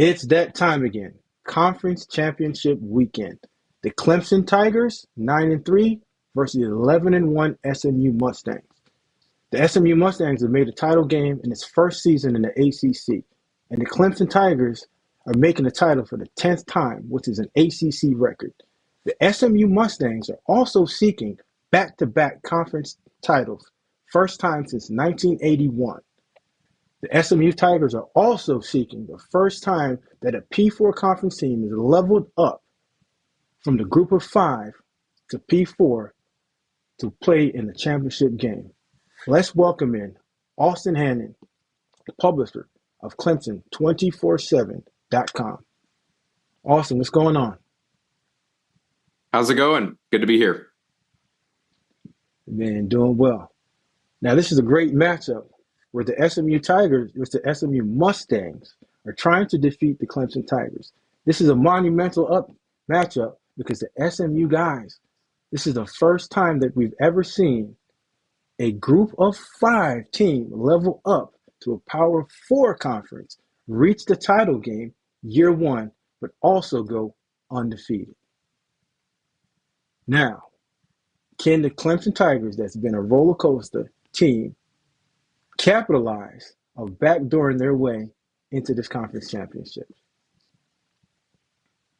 It's that time again. Conference championship weekend. The Clemson Tigers, 9-3 versus 11-1 SMU Mustangs. The SMU Mustangs have made a title game in its first season in the ACC, and the Clemson Tigers are making the title for the 10th time, which is an ACC record. The SMU Mustangs are also seeking back-to-back conference titles, first time since 1981. The SMU Tigers are also seeking the first time that a P4 conference team is leveled up from the group of five to P4 to play in the championship game. Let's welcome in Austin Hannon, the publisher of Clemson247.com. Austin, what's going on? How's it going? Good to be here. Man, doing well. Now, this is a great matchup where the SMU Tigers, which the SMU Mustangs, are trying to defeat the Clemson Tigers. This is a monumental matchup because the SMU guys, this is the first time that we've ever seen a group of five team level up to a Power 4 conference, reach the title game year one, but also go undefeated. Now, can the Clemson Tigers, that's been a roller coaster team, capitalize of backdooring their way into this conference championship?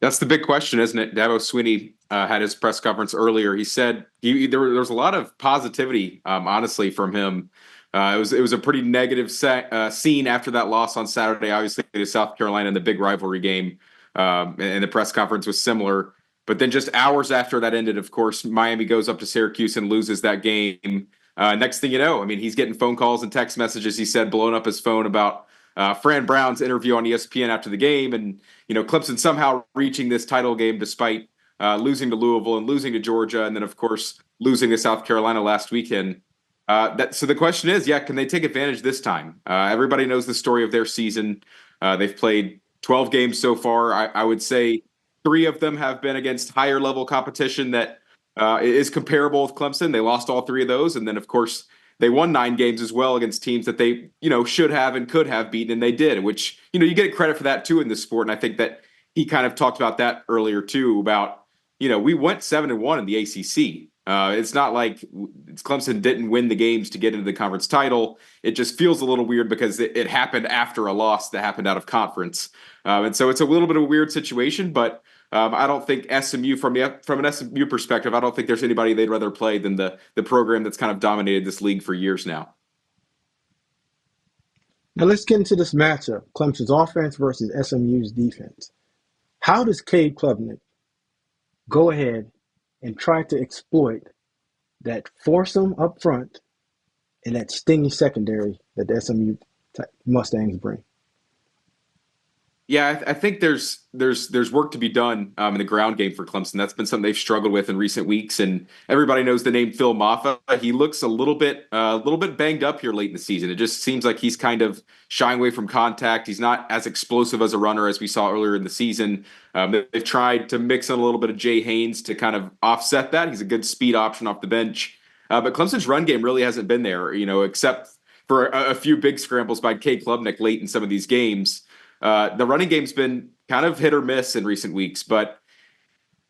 That's the big question, isn't it? Dabo Swinney had his press conference earlier. He said there was a lot of positivity, honestly, from him. It was a pretty negative scene after that loss on Saturday, obviously, to South Carolina in the big rivalry game. And the press conference was similar. But then just hours after that ended, of course, Miami goes up to Syracuse and loses that game. Next thing you know, I mean, he's getting phone calls and text messages, he said, blowing up his phone about Fran Brown's interview on ESPN after the game. And, Clemson somehow reaching this title game despite losing to Louisville and losing to Georgia. And then, of course, losing to South Carolina last weekend. So the question is, can they take advantage this time? Everybody knows the story of their season. They've played 12 games so far. I would say 3 of them have been against higher level competition that is comparable with Clemson. They lost all 3 of those. And then, of course, they won 9 games as well against teams that they, should have and could have beaten, and they did, which, you get credit for that, too, in this sport. And I think that he kind of talked about that earlier, too, about, we went 7-1 in the ACC. It's not like Clemson didn't win the games to get into the conference title. It just feels a little weird because it happened after a loss that happened out of conference. And so it's a little bit of a weird situation, but I don't think SMU, from an SMU perspective, I don't think there's anybody they'd rather play than the program that's kind of dominated this league for years now. Now let's get into this matchup, Clemson's offense versus SMU's defense. How does Cade Klubnik go ahead and try to exploit that foursome up front and that stingy secondary that the SMU Mustangs bring? Yeah, I think there's work to be done in the ground game for Clemson. That's been something they've struggled with in recent weeks, and everybody knows the name Phil Maffa. He looks a little bit banged up here late in the season. It just seems like he's kind of shying away from contact. He's not as explosive as a runner as we saw earlier in the season. They've tried to mix in a little bit of Jay Haynes to kind of offset that. He's a good speed option off the bench, but Clemson's run game really hasn't been there, except for a few big scrambles by Cade Klubnik late in some of these games. The running game's been kind of hit or miss in recent weeks, but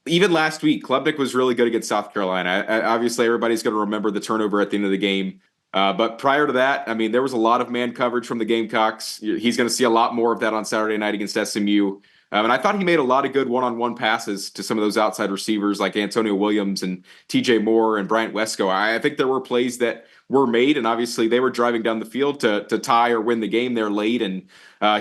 even last week, Klubnik was really good against South Carolina. Obviously, everybody's going to remember the turnover at the end of the game. But prior to that, I mean, there was a lot of man coverage from the Gamecocks. He's going to see a lot more of that on Saturday night against SMU. And I thought he made a lot of good one-on-one passes to some of those outside receivers like Antonio Williams and TJ Moore and Bryant Wesco. I think there were plays that were made, and obviously they were driving down the field to tie or win the game there late. And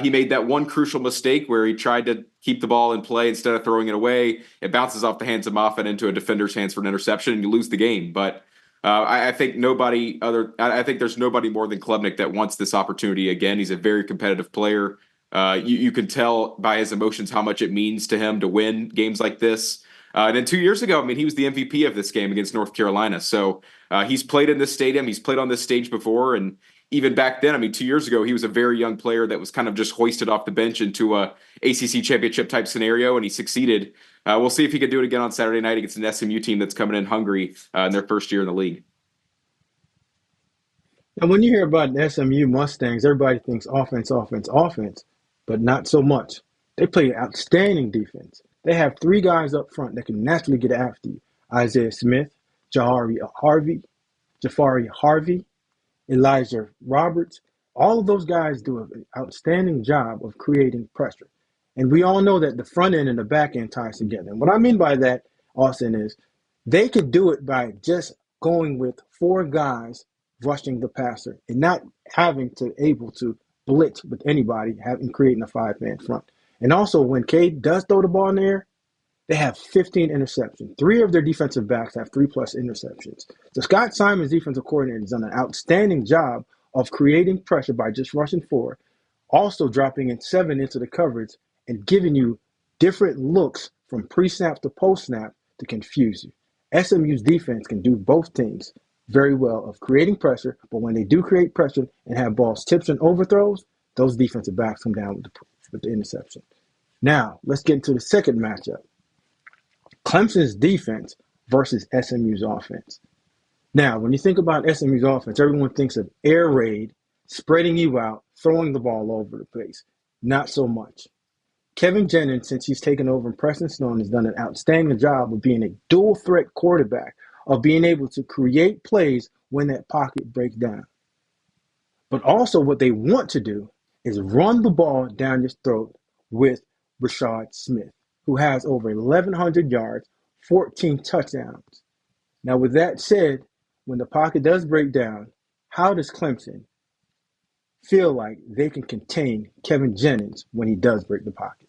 he made that one crucial mistake where he tried to keep the ball in play instead of throwing it away. It bounces off the hands of Moffitt into a defender's hands for an interception, and you lose the game. But I think there's nobody more than Klubnik that wants this opportunity again. He's a very competitive player. You can tell by his emotions how much it means to him to win games like this. And then 2 years ago, I mean, he was the MVP of this game against North Carolina. So he's played in this stadium. He's played on this stage before. And even back then, I mean, 2 years ago, he was a very young player that was kind of just hoisted off the bench into a ACC championship type scenario, and he succeeded. We'll see if he can do it again on Saturday night against an SMU team that's coming in hungry in their first year in the league. And when you hear about the SMU Mustangs, everybody thinks offense, offense, offense, but not so much. They play outstanding defense. They have three guys up front that can naturally get after you. Isaiah Smith, Jafari Harvey, Elijah Roberts. All of those guys do an outstanding job of creating pressure. And we all know that the front end and the back end ties together. And what I mean by that, Austin, is they could do it by just going with four guys rushing the passer and not having to able to blitz with anybody, having creating a five-man front. And also, when Cade does throw the ball in the air, they have 15 interceptions. Three of their defensive backs have 3+ interceptions. So Scott Simon's defensive coordinator has done an outstanding job of creating pressure by just rushing forward, also dropping in 7 into the coverage and giving you different looks from pre-snap to post-snap to confuse you. SMU's defense can do both things very well of creating pressure, but when they do create pressure and have balls tips and overthrows, those defensive backs come down with the interception. Now, let's get into the second matchup. Clemson's defense versus SMU's offense. Now, when you think about SMU's offense, everyone thinks of air raid, spreading you out, throwing the ball all over the place. Not so much. Kevin Jennings, since he's taken over, and Preston Stone has done an outstanding job of being a dual threat quarterback, of being able to create plays when that pocket breaks down. But also what they want to do is run the ball down your throat with Rashad Smith, who has over 1,100 yards, 14 touchdowns. Now, with that said, when the pocket does break down, how does Clemson feel like they can contain Kevin Jennings when he does break the pocket?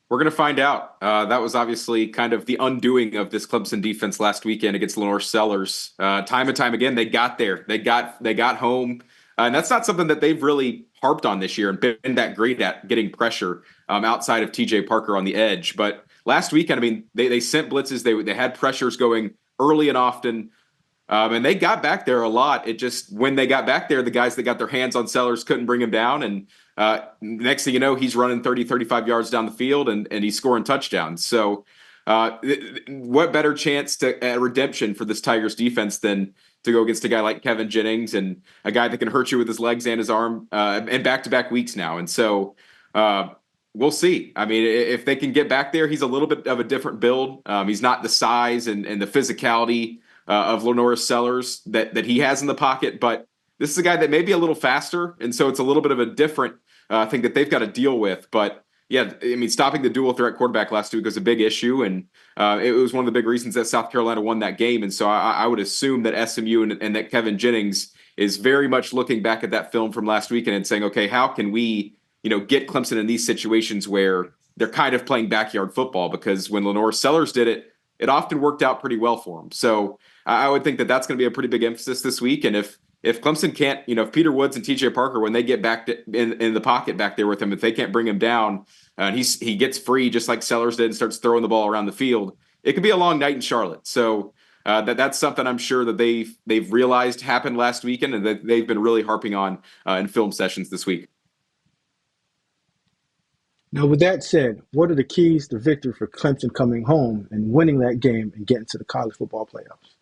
We're going to find out. That was obviously kind of the undoing of this Clemson defense last weekend against Lenore Sellers. Time and time again, they got there. They got home. And that's not something that they've really harped on this year and been that great at getting pressure outside of TJ Parker on the edge. But last weekend, I mean, they sent blitzes. They had pressures going early and often. And they got back there a lot. It just, when they got back there, the guys that got their hands on Sellers couldn't bring him down. And next thing you know, he's running 30, 35 yards down the field and he's scoring touchdowns. So what better chance to redemption for this Tigers defense than to go against a guy like Kevin Jennings and a guy that can hurt you with his legs and his arm and back-to-back weeks now. And so we'll see. I mean, if they can get back there, he's a little bit of a different build. He's not the size and the physicality of Lenore Sellers that he has in the pocket, but this is a guy that may be a little faster, and so it's a little bit of a different thing that they've got to deal with. But yeah, I mean, stopping the dual threat quarterback last week was a big issue, and it was one of the big reasons that South Carolina won that game. And so I would assume that SMU and that Kevin Jennings is very much looking back at that film from last weekend and saying, okay, how can we, get Clemson in these situations where they're kind of playing backyard football? Because when Lenore Sellers did it, it often worked out pretty well for him. So I would think that that's going to be a pretty big emphasis this week. And if Clemson can't, if Peter Woods and TJ Parker, when they get back in the pocket back there with him, if they can't bring him down and he gets free just like Sellers did and starts throwing the ball around the field, it could be a long night in Charlotte. So that's something I'm sure that they've realized happened last weekend and that they've been really harping on in film sessions this week. Now, with that said, what are the keys to victory for Clemson coming home and winning that game and getting to the college football playoffs?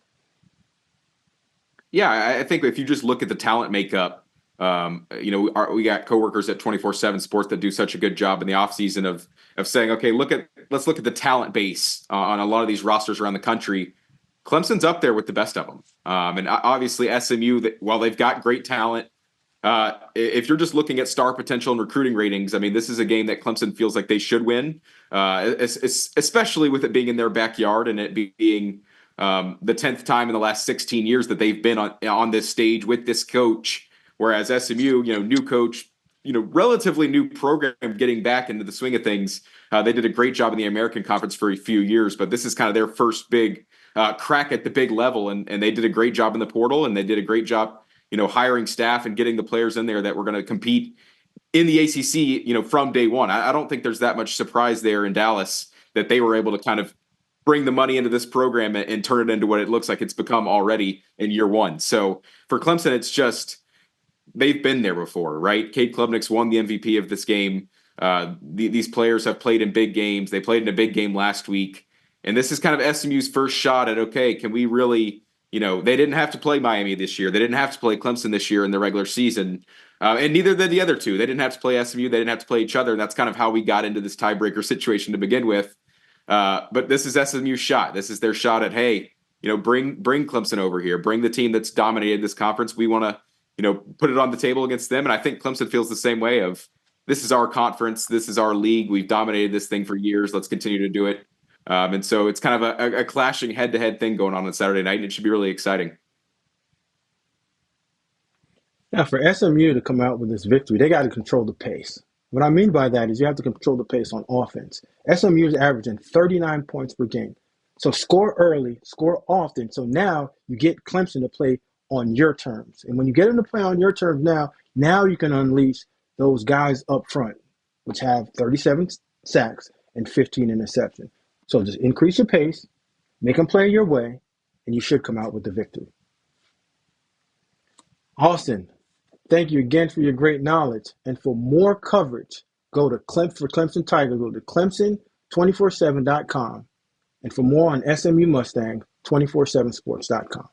Yeah, I think if you just look at the talent makeup, we got coworkers at 24/7 Sports that do such a good job in the offseason of saying, okay, let's look at the talent base on a lot of these rosters around the country. Clemson's up there with the best of them. And obviously SMU, while they've got great talent, if you're just looking at star potential and recruiting ratings, I mean, this is a game that Clemson feels like they should win, especially with it being in their backyard and it being the 10th time in the last 16 years that they've been on this stage with this coach. Whereas SMU, new coach, relatively new program getting back into the swing of things. They did a great job in the American Conference for a few years, but this is kind of their first big crack at the big level. And they did a great job in the portal and they did a great job hiring staff and getting the players in there that were going to compete in the ACC, from day one. I don't think there's that much surprise there in Dallas that they were able to kind of bring the money into this program and turn it into what it looks like it's become already in year one. So for Clemson, it's just they've been there before, right? Cade Klubnik's won the MVP of this game. These players have played in big games. They played in a big game last week. And this is kind of SMU's first shot at, okay, can we really – they didn't have to play Miami this year. They didn't have to play Clemson this year in the regular season. And neither did the other two. They didn't have to play SMU. They didn't have to play each other. And that's kind of how we got into this tiebreaker situation to begin with. But this is SMU's shot. This is their shot at, hey, bring Clemson over here. Bring the team that's dominated this conference. We want to, put it on the table against them. And I think Clemson feels the same way of, this is our conference. This is our league. We've dominated this thing for years. Let's continue to do it. And so it's kind of a clashing head-to-head thing going on Saturday night, and it should be really exciting. Now, for SMU to come out with this victory, they got to control the pace. What I mean by that is you have to control the pace on offense. SMU is averaging 39 points per game. So score early, score often. So now you get Clemson to play on your terms. And when you get them to play on your terms now you can unleash those guys up front, which have 37 sacks and 15 interceptions. So just increase your pace, make them play your way, and you should come out with the victory. Austin, thank you again for your great knowledge. And for more coverage, go to Clemson Tigers, go to Clemson247.com. And for more on SMU Mustang, 247sports.com.